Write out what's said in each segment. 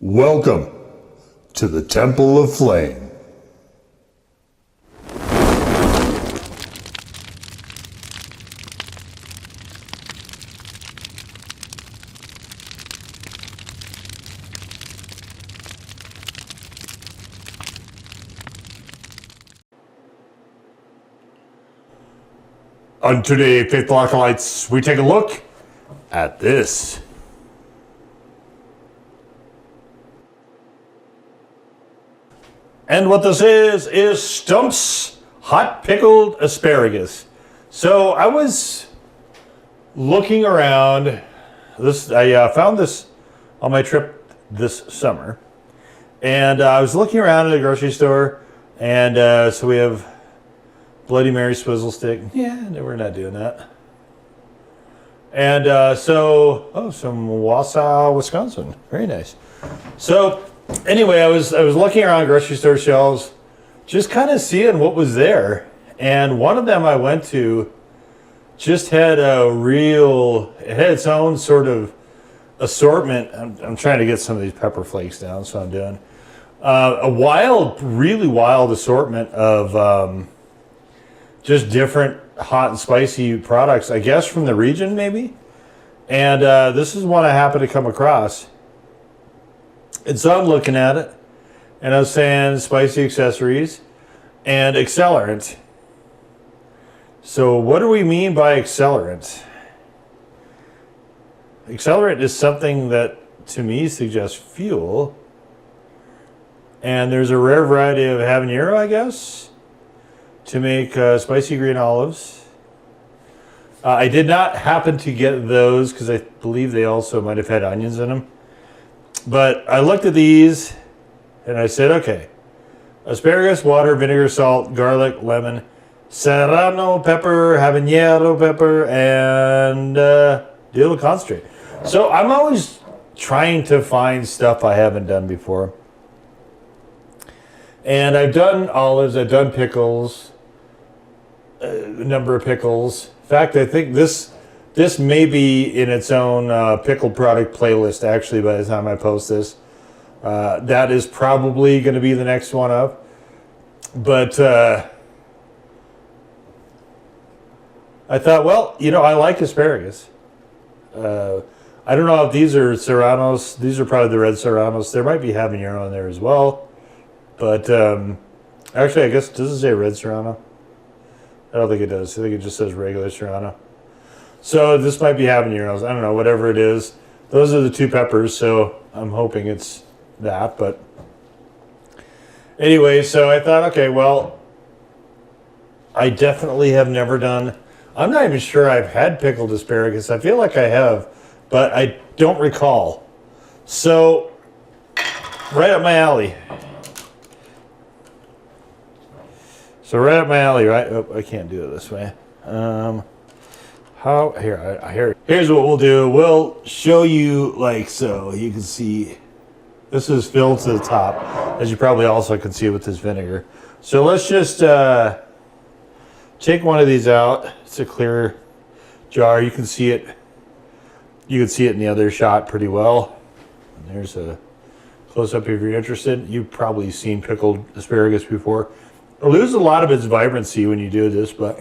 Welcome to the Temple of Flame. On today, Faithful Acolytes, we take a look at this. And what this is Stump's hot pickled asparagus. So I was looking around. I found this on my trip this summer, and I was looking around at a grocery store, and so we have Bloody Mary swizzle stick. Yeah, no, we're not doing that. And some Wausau, Wisconsin. Very nice. So anyway, I was looking around grocery store shelves, just kind of seeing what was there. And one of them I went to just had it had its own sort of assortment. I'm trying to get some of these pepper flakes down, so I'm doing a really wild assortment of just different hot and spicy products, I guess from the region maybe. And this is one I happened to come across. And so I'm looking at it, and I was saying spicy accessories and accelerant. So what do we mean by accelerant? Accelerant is something that, to me, suggests fuel. And there's a rare variety of habanero, I guess, to make spicy green olives. I did not happen to get those because I believe they also might have had onions in them. But I looked at these and I said, okay, asparagus, water, vinegar, salt, garlic, lemon, serrano pepper, habanero pepper, and dill concentrate. So I'm always trying to find stuff I haven't done before. And I've done olives, I've done pickles, a number of pickles. In fact, I think this may be in its own pickled product playlist, actually, by the time I post this. That is probably going to be the next one up. But I thought, well, I like asparagus. I don't know if these are serranos. These are probably the red serranos. There might be habanero in there as well. But actually, I guess, does it say red serrano? I don't think it does. I think it just says regular serrano. So this might be habaneros. I don't know, whatever it is. Those are the two peppers, so I'm hoping it's that. But anyway, so I thought, okay, well, I definitely have never done. I'm not even sure I've had pickled asparagus. I feel like I have, but I don't recall. So right up my alley. Right? Oh, I can't do it this way. Here's what we'll do. We'll show you like so. You can see this is filled to the top, as you probably also can see with this vinegar. So let's just take one of these out. It's a clear jar. You can see it. You can see it in the other shot pretty well. And there's a close up if you're interested. You've probably seen pickled asparagus before. It loses a lot of its vibrancy when you do this, but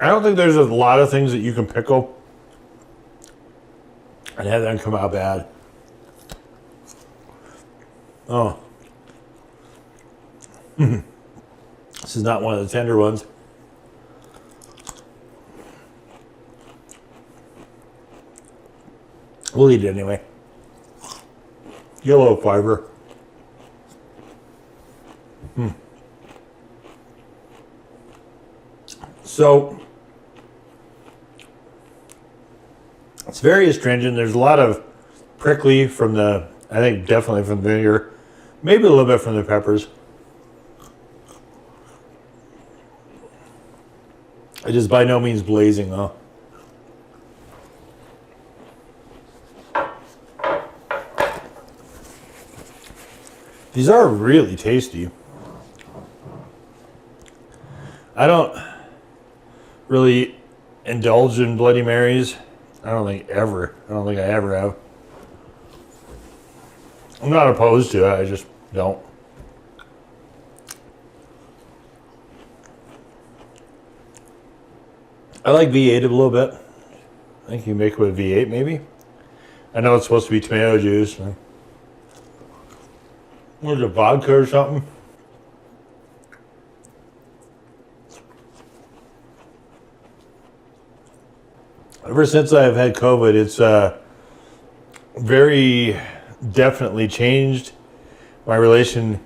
I don't think there's a lot of things that you can pickle and have them come out bad. Oh. This is not one of the tender ones. We'll eat it anyway. Yellow fiber. So it's very astringent. There's a lot of prickly from I think definitely from the vinegar, maybe a little bit from the peppers. It is by no means blazing though. These are really tasty. I don't really indulge in Bloody Marys. I don't think I ever have. I'm not opposed to it. I just don't. I like V8 a little bit. I think you can make it with V8 maybe. I know it's supposed to be tomato juice. Or is it vodka or something? Ever since I've had COVID, it's very definitely changed my relation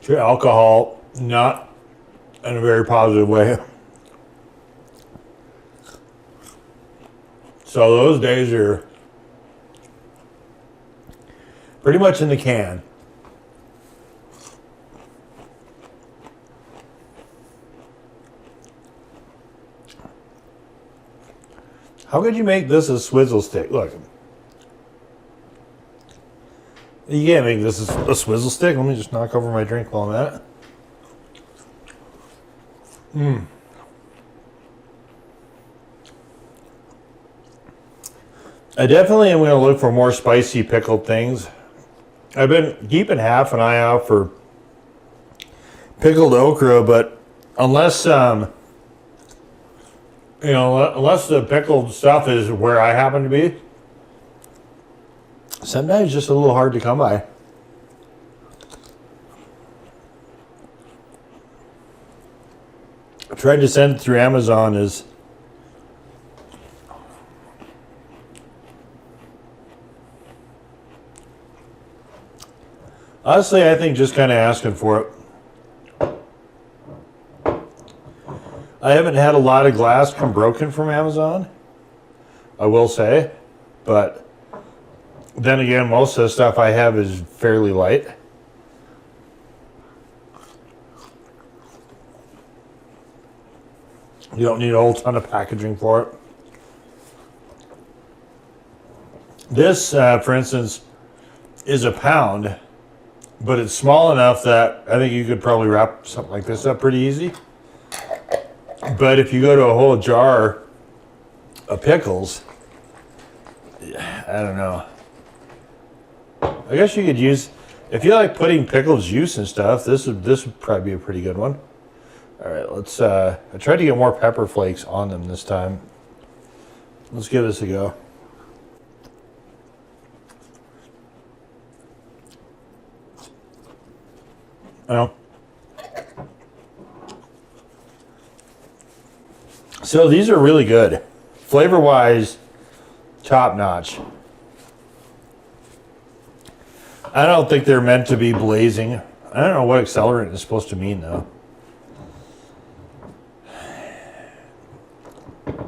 to alcohol, not in a very positive way. So those days are pretty much in the can. How could you make this a swizzle stick? Look. You can't make this a swizzle stick. Let me just knock over my drink while I'm at it. I definitely am going to look for more spicy pickled things. I've been keeping half an eye out for pickled okra, but unless unless the pickled stuff is where I happen to be, sometimes it's just a little hard to come by. I tried to send it through Amazon. Honestly, I think just kind of asking for it. I haven't had a lot of glass come broken from Amazon, I will say, but then again, most of the stuff I have is fairly light. You don't need a whole ton of packaging for it. This, for instance, is a pound, but it's small enough that I think you could probably wrap something like this up pretty easy. But if you go to a whole jar of pickles, I don't know. I guess you could use, if you like putting pickle juice and stuff, this would probably be a pretty good one. All right, let's, I tried to get more pepper flakes on them this time. Let's give this a go. Well, so these are really good. Flavor-wise, top-notch. I don't think they're meant to be blazing. I don't know what accelerant is supposed to mean, though.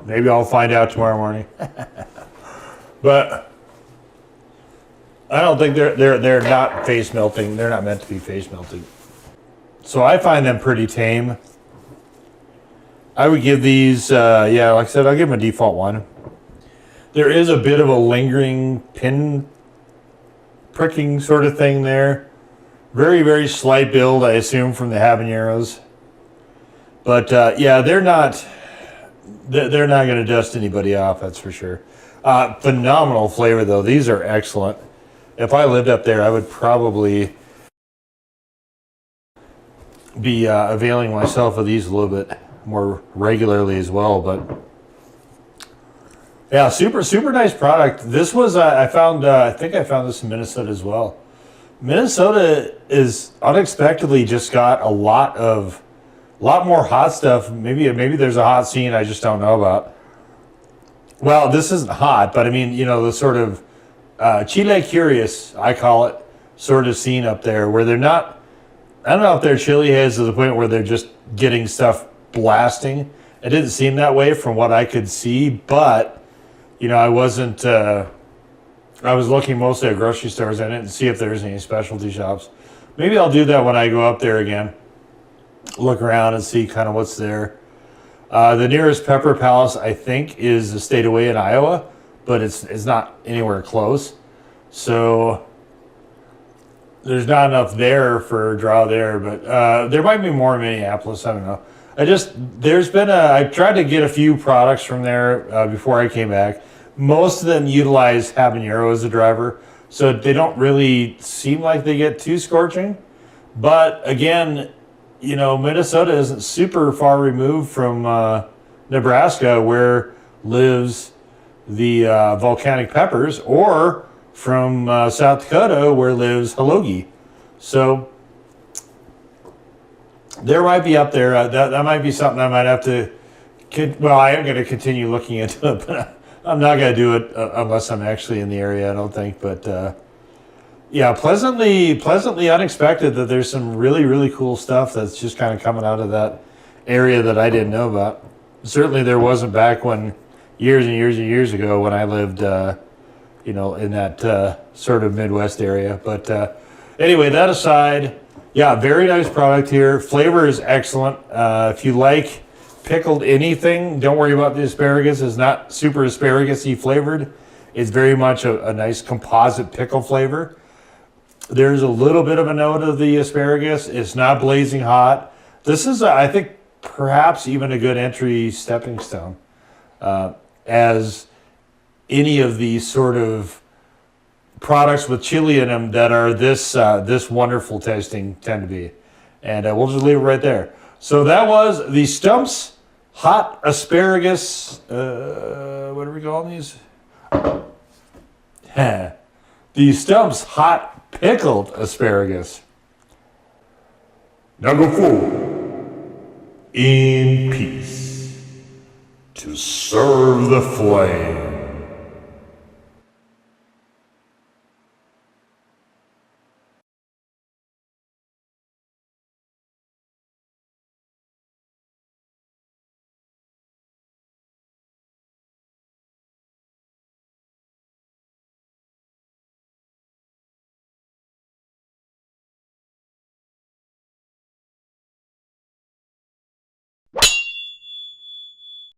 Maybe I'll find out tomorrow morning. But I don't think they're not face melting. They're not meant to be face melting. So I find them pretty tame. I would give these, yeah, like I said, I'll give them a default 1. There is a bit of a lingering pin pricking sort of thing there. Very, very slight build, I assume, from the habaneros. But yeah, they're not going to dust anybody off, that's for sure. Phenomenal flavor, though. These are excellent. If I lived up there, I would probably be availing myself of these a little bit more regularly as well. But yeah, super nice product. This was I found I think I found this in Minnesota as well. Minnesota is unexpectedly just got a lot more hot stuff. Maybe there's a hot scene I just don't know about. Well, this isn't hot, but I mean, you know, the sort of Chile curious, I call it, sort of scene up there where they're not, I don't know if their chili heads to the point where they're just getting stuff blasting. It didn't seem that way from what I could see, but, you know, I wasn't, I was looking mostly at grocery stores. I didn't see if there's any specialty shops. Maybe I'll do that when I go up there again. Look around and see kind of what's there. The nearest Pepper Palace, I think, is a state away in Iowa, but it's not anywhere close. So there's not enough there for a draw there, but there might be more in Minneapolis. I don't know. I've tried to get a few products from there before I came back. Most of them utilize habanero as a driver, so they don't really seem like they get too scorching. But again, Minnesota isn't super far removed from Nebraska, where lives the volcanic peppers, or from South Dakota, where lives hoagie. So there might be up there. That might be something I might have to. I am going to continue looking into it, but I'm not going to do it unless I'm actually in the area, I don't think. But yeah, pleasantly unexpected that there's some really, really cool stuff that's just kind of coming out of that area that I didn't know about. Certainly there wasn't back when years and years and years ago when I lived, in that sort of Midwest area. But anyway, that aside, yeah, very nice product here. Flavor is excellent. If you like pickled anything, don't worry about the asparagus. It's not super asparagus-y flavored. It's very much a nice composite pickle flavor. There's a little bit of a note of the asparagus. It's not blazing hot. This is, I think, perhaps even a good entry stepping stone, as any of these sort of products with chili in them that are this wonderful tasting tend to be. And we'll just leave it right there. So that was the Stump's Hot Asparagus. What are we calling these? The Stump's Hot Pickled Asparagus. Now go forward in peace to serve the flame.